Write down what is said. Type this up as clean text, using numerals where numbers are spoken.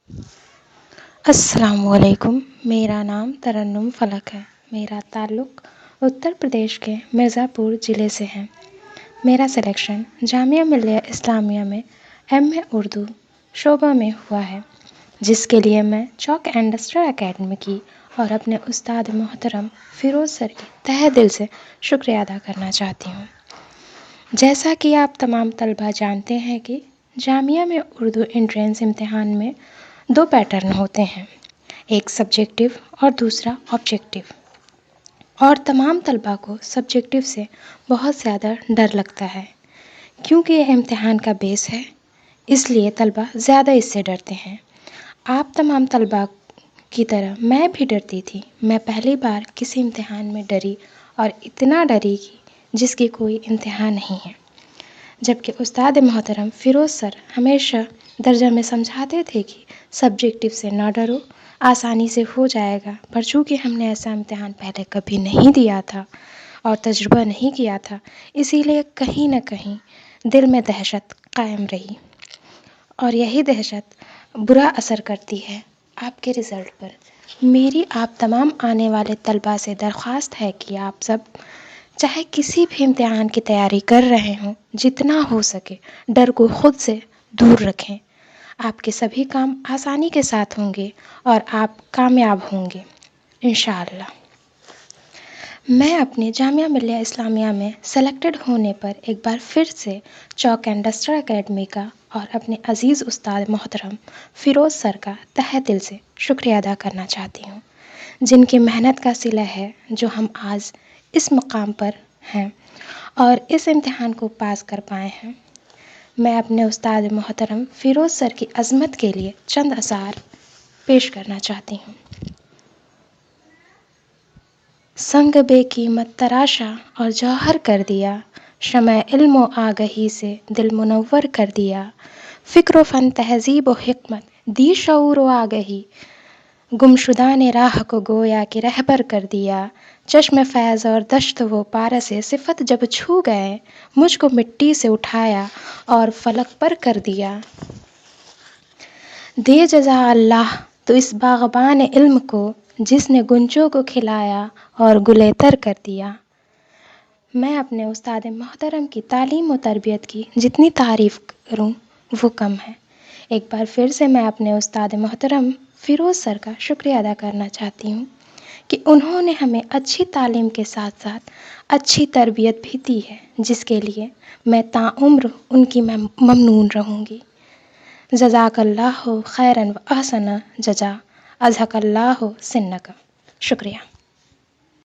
السلام علیکم، میرا نام ترنم فلک ہے۔ میرا تعلق اتر پردیش کے مرزا پور ضلع سے ہے۔ میرا سلیکشن جامعہ ملیہ اسلامیہ میں ایم اے اردو شعبہ میں ہوا ہے، جس کے لیے میں چاک اینڈ ڈسٹر اکیڈمی کی اور اپنے استاد محترم فیروز سر کی تہہ دل سے شکریہ ادا کرنا چاہتی ہوں۔ جیسا کہ آپ تمام طلبہ جانتے ہیں کہ جامعہ میں اردو انٹرنس امتحان میں 2 پیٹرن ہوتے ہیں، ایک سبجیکٹیو اور دوسرا آبجیکٹیو، اور تمام طلبہ کو سبجیکٹیو سے بہت زیادہ ڈر لگتا ہے کیونکہ یہ امتحان کا بیس ہے، اس لیے طلبہ زیادہ اس سے ڈرتے ہیں۔ آپ تمام طلبہ کی طرح میں بھی ڈرتی تھی۔ میں پہلی بار کسی امتحان میں ڈری اور اتنا ڈری کہ جس کی کوئی انتہا نہیں ہے، جبکہ استاد محترم فیروز سر ہمیشہ درجہ میں سمجھاتے تھے کہ سبجیکٹیو سے نہ ڈرو، آسانی سے ہو جائے گا، پر چونکہ ہم نے ایسا امتحان پہلے کبھی نہیں دیا تھا اور تجربہ نہیں کیا تھا، اسی لیے کہیں نہ کہیں دل میں دہشت قائم رہی، اور یہی دہشت برا اثر کرتی ہے آپ کے رزلٹ پر۔ میری آپ تمام آنے والے طلبہ سے درخواست ہے کہ آپ سب چاہے کسی بھی امتحان کی تیاری کر رہے ہوں، جتنا ہو سکے ڈر کو خود سے دور رکھیں۔ آپ کے سبھی کام آسانی کے ساتھ ہوں گے اور آپ کامیاب ہوں گے انشاءاللہ۔ میں اپنے جامعہ ملیہ اسلامیہ میں سلیکٹڈ ہونے پر ایک بار پھر سے چاک اینڈ ڈسٹر اکیڈمی کا اور اپنے عزیز استاد محترم فیروز سر کا تہہ دل سے شکریہ ادا کرنا چاہتی ہوں، جن کی محنت کا صلہ ہے جو ہم آج اس مقام پر ہیں اور اس امتحان کو پاس کر پائے ہیں۔ میں اپنے استاد محترم فیروز سر کی عظمت کے لیے چند اشعار پیش کرنا چاہتی ہوں۔ سنگ بے قیمت تراشا اور جوہر کر دیا، شمع علم و آگہی سے دل منور کر دیا، فکر و فن تہذیب و حکمت دی شعور و آگہی، گمشدہ نے راہ کو گویا کہ رہبر کر دیا، چشم فیض اور دشت و پارس صفت جب چھو گئے، مجھ کو مٹی سے اٹھایا اور فلک پر کر دیا۔ دے جزا اللہ تو اس باغبان علم کو، جس نے گنجوں کو کھلایا اور گلے تر کر دیا۔ میں اپنے استاد محترم کی تعلیم و تربیت کی جتنی تعریف کروں وہ کم ہے۔ ایک بار پھر سے میں اپنے استاد محترم فیروز سر کا شکریہ ادا کرنا چاہتی ہوں کہ انہوں نے ہمیں اچھی تعلیم کے ساتھ ساتھ اچھی تربیت بھی دی ہے، جس کے لیے میں تاعمر ان کی ممنون رہوں گی۔ جزاک اللہ خیراً و احسن جزا، اضحک اللہ سنک۔ شکریہ۔